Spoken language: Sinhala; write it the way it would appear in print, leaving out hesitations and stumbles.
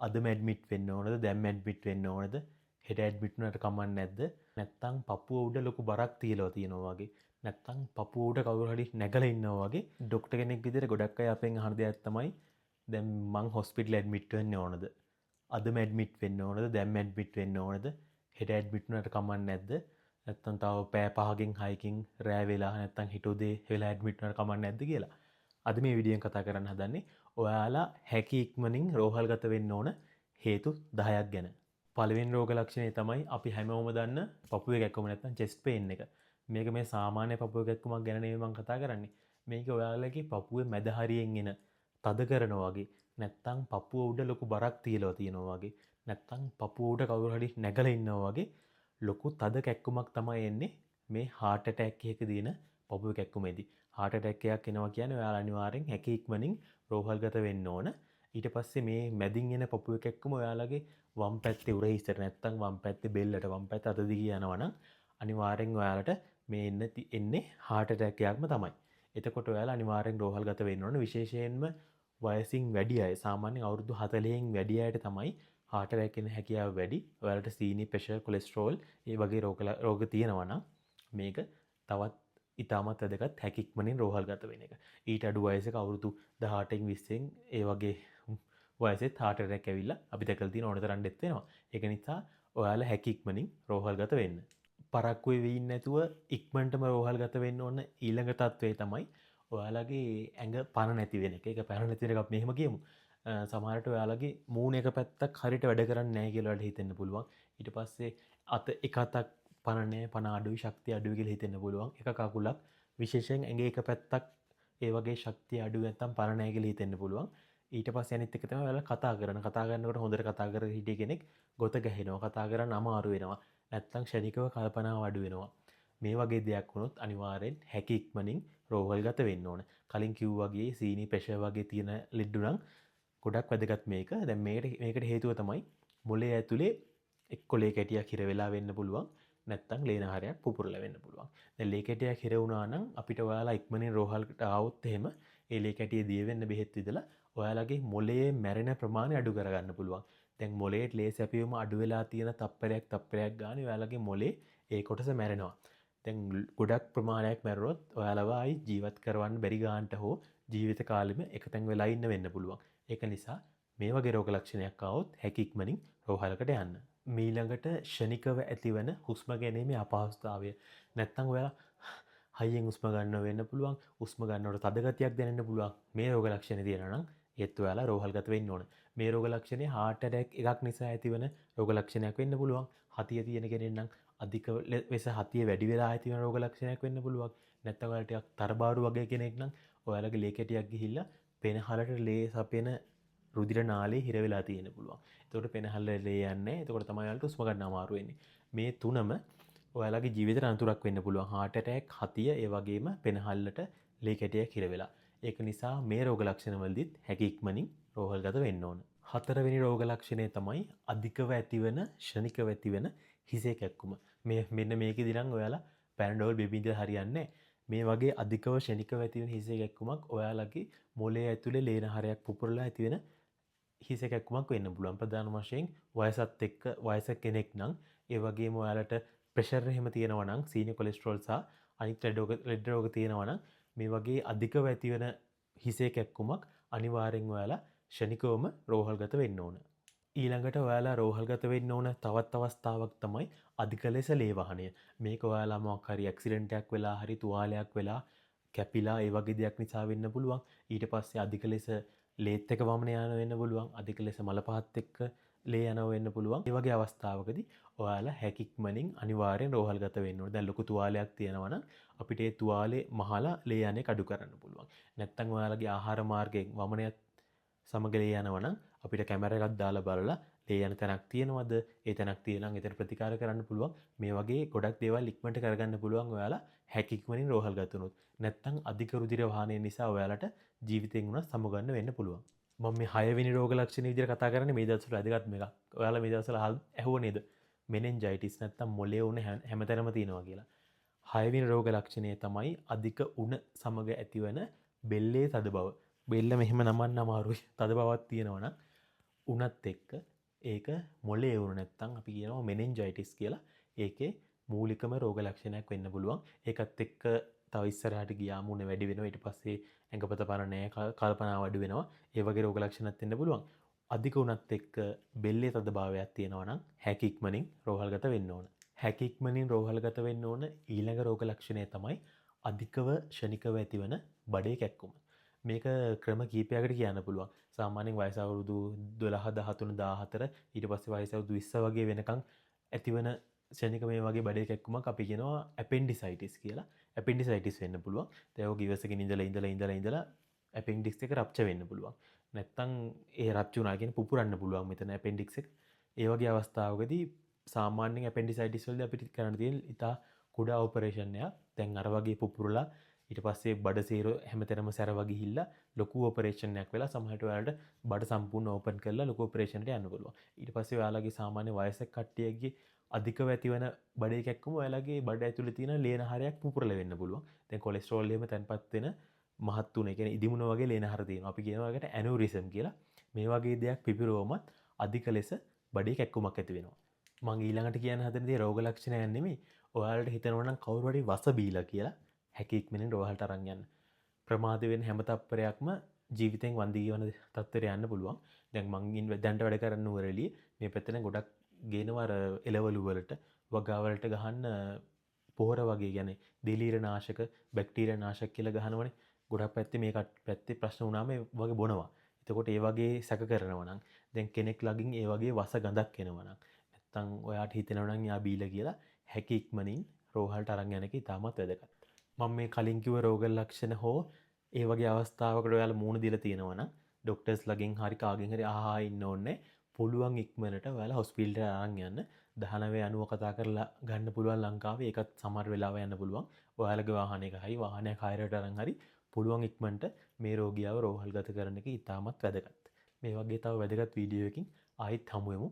අදම ඇඩ්මිට් වෙන්න ඕනද? දැන් ඇඩ්මිට් වෙන්න ඕනද? හෙට ඇඩ්මිට් වුණාට කමක් නැද්ද? නැත්තම් පපුව උඩ ලොකු බරක් තියලා තියෙනවා වගේ. නැත්තම් පපුව උඩ කවුරු හරි නැගලා ඉන්නවා වගේ. ડોක්ටර් කෙනෙක් විදිහට ගොඩක් අය අපෙන් අහන දෙයක් තමයි දැන් මං හොස්පිටල් ඇඩ්මිට් වෙන්න ඕනද? අදම ඇඩ්මිට් වෙන්න ඕනද? දැන් ඇඩ්මිට් වෙන්න ඕනද? හෙට ඇඩ්මිට් වුණාට කමක් නැද්ද? නැත්තම් තව පැය 5කින් 6කින් රෑ වෙලා නැත්තම් හිට උදේ වෙලා ඇඩ්මිට් වුණාට කමක් නැද්ද කියලා. අද මේ වීඩියෝෙන් කතා කරන්න හදන්නේ ඔයාලා හැකි ඉක්මනින් රෝහල්ගත වෙන්න ඕන හේතු 10ක් ගැන. පළවෙනි රෝග ලක්ෂණය තමයි අපි හැමෝම දන්න පපුවේ කැක්කුම නැත්නම් chest pain එක. මේක මේ සාමාන්‍ය පපුවේ කැක්කුමක් ගැන නෙවෙයි මම කතා කරන්නේ. මේක ඔයාලගේ පපුවේ මැද හරියෙන් එන තද කරනවා වගේ නැත්නම් පපුව උඩ ලොකු බරක් තියලා තියෙනවා වගේ නැත්නම් පපුව උඩ කවුරු හරි නැගලා ඉන්නවා වගේ ලොකු තද කැක්කුමක් තමයි එන්නේ මේ heart attack එකක දින පපුවේ කැක්කුමේදී. heart attack එකක් එනවා කියන්නේ ඔයාලා අනිවාර්යෙන් හැකි ඉක්මනින් රෝහල්ගත වෙන්න ඕන. ඊට පස්සේ මේ මැදින් එන පපුවේ කැක්කුම ඔයාලගේ වම් පැත්තේ උරහිසට නැත්නම් වම් පැත්තේ බෙල්ලට වම් පැත්ත අත දිගේ යනවා නම් අනිවාර්යෙන් ඔයාලට මේ එන්නේ heart attack එකක්ම තමයි. එතකොට ඔයාලා අනිවාර්යෙන් රෝහල්ගත වෙන්න ඕන. විශේෂයෙන්ම වයසින් වැඩි අය සාමාන්‍යයෙන් අවුරුදු 40න් වැඩි අයට තමයි heart attack එන හැකියාව වැඩි. ඔයාලට සීනි, ප්‍රෙෂර්, කොලෙස්ටරෝල් ඒ වගේ රෝග තියෙනවා නම් මේක තවත් ඉතාමත් වැදගත් හැකි ඉක්මනින් රෝහල්ගත වෙන එක. ඊට අඩු වයසක අවුරුදු 18න් 20න් ඒ වගේ වයසෙත් heart attack ඇවිල්ලා අපි දැකලා තියෙන ඕන තරම් ඩෙත් වෙනවා. ඒක නිසා ඔයාලා හැකි ඉක්මනින් රෝහල්ගත වෙන්න. පරක්කු වෙවි ඉන්නේ නැතුව ඉක්මනටම රෝහල්ගත වෙන්න ඕන ඊළඟ තත්වය තමයි ඔයාලගේ ඇඟ පණ නැති වෙන එක. ඒක පණ නැති වෙන එකක් මෙහෙම කියමු. සමහරට ඔයාලගේ මූණ එක පැත්තක් හරියට වැඩ කරන්නේ නැහැ කියලා ඔයාලට හිතෙන්න පුළුවන්. ඊට පස්සේ අත එක අතක් පණ නැහැ, පණ අඩුයි, ශක්තිය අඩුයි කියලා හිතෙන්න පුළුවන්. එක කකුලක් විශේෂයෙන් ඇඟේ එක පැත්තක් ඒ වගේ ශක්තිය අඩු නැත්නම් පණ නැහැ කියලා හිතෙන්න පුළුවන්. ඊට පස්සේ අනිත් එක තමයි ඔයාලා කතා කරනකොට හොඳට කතා කරගෙන හිටිය කෙනෙක් ගොත ගැහෙනවා. කතා කරන්න අමාරු වෙනවා. නැත්නම් ක්ෂණිකව කල්පනාව අඩු වෙනවා. මේ වගේ දෙයක් වුණොත් අනිවාර්යෙන් හැකි ඉක්මනින් රෝහල්ගත වෙන්න ඕන. කලින් කිව්වා වගේ සීනි, ප්‍රෙෂර් වගේ තියෙන ලෙඩ නම් ගොඩක් වැදගත් මේක. දැන් මේකට හේතුව තමයි මොළයේ ඇතුලේ එක්ක ලේ කැටියක් හිර වෙලා වෙන්න පුළුවන්. නැත්තම් ලේනහරයක් පුපුරලා වෙන්න පුළුවන්. දැන් ලේ කැටියක් හිර වුණා නම් අපිට ඔයාලා ඉක්මනින් රෝහලට ආවොත් එහෙම ඒ ලේ කැටිය දිය වෙන්න බෙහෙත් විදලා ඔයාලගේ මොළයේ මැරෙන ප්‍රමාණය අඩු කරගන්න පුළුවන්. දැන් මොළයේ ලේ සැපීම අඩු වෙලා තියෙන තප්පරයක් ගානේ ඔයාලගේ මොළේ ඒ කොටස මැරෙනවා. දැන් ගොඩක් ප්‍රමාණයක් මැරුණොත් ඔයාලව ආයි ජීවත් කරවන්න බැරි ගන්නට හෝ ජීවිත කාලෙම එකතෙන් වෙලා ඉන්න වෙන්න පුළුවන්. ඒක නිසා මේ වගේ රෝග ලක්ෂණයක් ආවොත් හැකි ඉක්මනින් රෝහලකට යන්න. මීළඟට ෂණිකව ඇතිවන හුස්ම ගැනීමේ අපහසුතාවය. නැත්තම් ඔයාලා හයියෙන් හුස්ම ගන්න වෙන්න පුළුවන්. හුස්ම ගන්නකොට තද ගතියක් දැනෙන්න පුළුවන්. මේ රෝග ලක්ෂණ තියෙනවා නම් ඒත් ඔයාලා රෝහල්ගත වෙන්න ඕන. මේ රෝග ලක්ෂණේ heart attack එකක් නිසා ඇතිවන රෝග ලක්ෂණයක් වෙන්න පුළුවන්. හතිය තියෙන කෙනෙක් නම් අධික ලෙස හතිය වැඩි වෙලා ඇතිවන රෝග ලක්ෂණයක් වෙන්න පුළුවන්. නැත්නම් ඔයාලා ටිකක් තරබාරු වගේ කෙනෙක් නම් ඔයාලගේ ලේ කැටියක් ගිහිල්ලා පෙනහලට ලේ සපෙන රුධිර නාලේ හිර වෙලා තියෙන්න පුළුවන්. එතකොට පෙනහල ලේ යන්නේ. එතකොට තමයි ඔයාලට හුස්ම ගන්න අමාරු වෙන්නේ. මේ තුනම ඔයාලගේ ජීවිතේට අනතුරක් වෙන්න පුළුවන්. heart attack, හතිය, ඒ වගේම පෙනහල්ලට ලේ කැටියක් හිර වෙලා. ඒක නිසා මේ රෝග ලක්ෂණ වලදීත් හැකි ඉක්මනින් රෝහල්ගත වෙන්න ඕන. හතරවෙනි රෝග ලක්ෂණය තමයි අධිකව ඇතිවන, ක්ෂණිකව ඇතිවන හිසේ කැක්කුම. මෙන්න මේකෙදි නම් ඔයාලා පැනඩෝල් බෙබින්ද හරියන්නේ මේ වගේ අධිකව ක්ෂණිකව ඇතිවන හිසේ කැක්කුමක් ඔයාලගේ මොළයේ ඇතුලේ ලේනහරයක් පුපුරලා ඇතිවෙන හිසේ කැක්කුමක් වෙන්න පුළුවන්. ප්‍රධාන වශයෙන් වයසත් එක්ක වයසක කෙනෙක් නම් ඒ වගේම ඔයාලට ප්‍රෙෂර් එහෙම තියෙනවා නම් සීනි, කොලෙස්ටරෝල් සහ අනිත් ලෙඩ රෝග තියෙනවා නම් මේ වගේ අධිකව ඇතිවන හිසේ කැක්කුමක් අනිවාර්යෙන් ඔයාලා ක්ෂණිකවම රෝහල්ගත වෙන්න ඕන. ඊළඟට ඔයාලා රෝහල්ගත වෙන්න ඕන තවත් අවස්ථාවක් තමයි අධික ලෙස ලේ වහනය. මේක ඔයාලා මොකක් හරි ඇක්සිඩන්ට් එකක් වෙලා හරි තුවාලයක් වෙලා කැපිලා ඒ වගේ දෙයක් නිසා වෙන්න පුළුවන්. ඊට පස්සේ අධික ලෙස ලේත් එක වමන යන වෙන්න පුළුවන්. අධික ලෙස මල පහත් එක්ක ලේ යනවා වෙන්න පුළුවන්. මේ වගේ අවස්ථාවකදී ඔයාලා හැකික්මනින් අනිවාර්යෙන් රෝහල්ගත වෙන්න ඕනේ. දැන් ලොකු තුවාලයක් තියෙනවා නම් අපිට ඒ තුවාලේ මහලා ලේ යන්නේ කඩු කරන්න පුළුවන්. නැත්තම් ඔයාලගේ ආහාර මාර්ගයෙන් වමනයත් සමග ලේ යනවා නම් අපිට කැමරා එකක් දාලා බලලා ලේ යන තැනක් තියෙනවද? ඒ තැනක් තියෙනවා නම් එතන ප්‍රතිකාර කරන්න පුළුවන්. මේ වගේ ගොඩක් දේවල් ඉක්මනට කරගන්න පුළුවන් ඔයාලා හැකික්මනින් රෝහල්ගත වුණොත්. නැත්තම් අධික රුධිර වහනය නිසා ඔයාලට ජීවිතෙන් උනත් සමුගන්න වෙන්න පුළුවන්. මම මේ 6 වෙනි රෝග ලක්ෂණ විදිහට කතා කරන්නේ මේ දවස්වල වැදගත් මේක. ඔයාලා මේ දවස්වල ඇහුව නේද? මෙනෙන්ජයිටිස් නැත්තම් මොලේ උණ හැමතැනම තියෙනවා කියලා. 6 වෙනි රෝග ලක්ෂණය තමයි අධික උණ සමග ඇතිවන බෙල්ලේ තද බව. බෙල්ල මෙහෙම නමන්න අමාරුයි. තද බවක් තියෙනවා නම් උනත් එක්ක ඒක මොලේ වුණ නැත්තම් අපි කියනවා මෙනින්ජයිටිස් කියලා. ඒකේ මූලිකම රෝග ලක්ෂණයක් වෙන්න පුළුවන්. ඒකත් එක්ක තව ඉස්සරහට ගියාම උණ වැඩි වෙනවා. ඊට පස්සේ ඇඟපත පර නැහැ, කල්පනාව අඩු වෙනවා. ඒ වගේ රෝග ලක්ෂණත් වෙන්න පුළුවන්. අධික උණත් එක්ක බෙල්ලේ තදභාවයක් තියෙනවා නම් හැකි ඉක්මනින් රෝහල්ගත වෙන්න ඕන. හැකි ඉක්මනින් රෝහල්ගත වෙන්න ඕන ඊළඟ රෝග ලක්ෂණය තමයි අධිකව ෂණිකව ඇතිවන බඩේ කැක්කුම. මේක ක්‍රම කීපයකට කියන්න පුළුවන්. සාමාන්‍යයෙන් වයස අවුරුදු 12, 13, 14 ඊට පස්සේ වයස අවුරුදු 20 වගේ වෙනකන් ඇතිවන ෂණික මේ වගේ බඩේ කැක්කුමක් අපි කියනවා ඇපෙන්ඩිසයිටිස් කියලා. ඇපෙන්ඩිසයිටිස් වෙන්න පුළුවන්. ඒක ඉවසකින් ඉඳලා ඇපෙන්ඩික්ස් එක රප්චර් වෙන්න පුළුවන්. නැත්තම් ඒ රප්චර් වුණා කියන්නේ පුපුරන්න පුළුවන් මෙතන ඇපෙන්ඩික්ස් එක. ඒ වගේ අවස්ථාවකදී සාමාන්‍යයෙන් ඇපෙන්ඩිසයිටිස් වලදී අපිට කරන්න තියෙන ඉතා කුඩා ඔපරේෂන් එකක්. දැන් අර වගේ පුපුරලා ඊට පස්සේ බඩ සේර හැමතැනම සැරව ගිහිල්ලා ලොකු ඔපරේෂන් එකක් වෙලා සමහරට ඔයාලට බඩ සම්පූර්ණ ඕපන් කරලා ලොකු ඔපරේෂන් එකට යන්න පුළුවන්. ඊට පස්සේ ඔයාලගේ සාමාන්‍ය වයසක කට්ටියගේ අධිකව ඇතිවන බඩේ කැක්කුම ඔයාලගේ බඩ ඇතුලේ තියෙන ලේනහරයක් පුපුරලා වෙන්න පුළුවන්. දැන් කොලෙස්ටරෝල් එහෙම තැන්පත් වෙන මහත් උන, ඒ කියන්නේ ඉදිමුණ වගේ ලේනහර තියෙනවා. අපි කියනවා ඒකට ඇනෝරිසම් කියලා. මේ වගේ දෙයක් පිපිරුවමත් අධික ලෙස බඩේ කැක්කුමක් ඇති වෙනවා. මම ඊළඟට කියන්න හදන දේ රෝග ලක්ෂණයක් නෙමෙයි. ඔයාලට හිතෙනවා නම් කවුරු හරි වස බීලා කියලා හැකි ඉක්මනින් රෝහලට අරන් යන්න. ප්‍රමාද වෙන හැම තත්පරයක්ම ජීවිතෙන් වන්දි කියන තත්ත්වයට යන්න පුළුවන්. දැන් මං දැන්ට වැඩ කරන්න නුවරඑළිය මේ පැත්තෙන් ගොඩක් ගේනවා අර එළවලු වලට වගාවලට ගහන්න පොහොර වගේ කියන්නේ දිලීර නාශක, බැක්ටීරියා නාශක කියලා ගහනවනේ. ගොඩක් පැත්තේ මේක පැත්තේ ප්‍රශ්න වුණාම ඒ වගේ බොනවා. එතකොට ඒ වගේ සැක කරනවා නම් දැන් කෙනෙක් ළඟින් ඒ වගේ වස ගඳක් එනවා නම් නැත්තම් ඔයාට හිතෙනවා නම් යා බීලා කියලා හැකි ඉක්මනින් රෝහලට අරන් යන එක ඉතාමත් වැදගත්. මම මේ කලින් කිව්ව රෝග ලක්ෂණ හෝ ඒ වගේ අවස්ථාවකට ඔයාලා මූණ දීලා තියෙනවා නම් ડોක්ටර්ස් ළගෙන් හරි කාගෙන් හරි අහා ඉන්න ඕනේ. පුළුවන් ඉක්මනට ඔයාලා හොස්පිටල් එකට අරන් යන්න. 1990 කතා කරලා ගන්න පුළුවන් ලංකාවේ. ඒකත් සමහර වෙලාව යන්න පුළුවන්. ඔයාලගේ වාහනයක හරි වාහනයක් හයරට අරන් හරි පුළුවන් ඉක්මනට මේ රෝගියාව රෝහල්ගත කරන එක ඉතාමත් වැදගත්. මේ වගේ තව වැදගත් වීඩියෝ එකකින් ආයෙත් හමු වෙමු.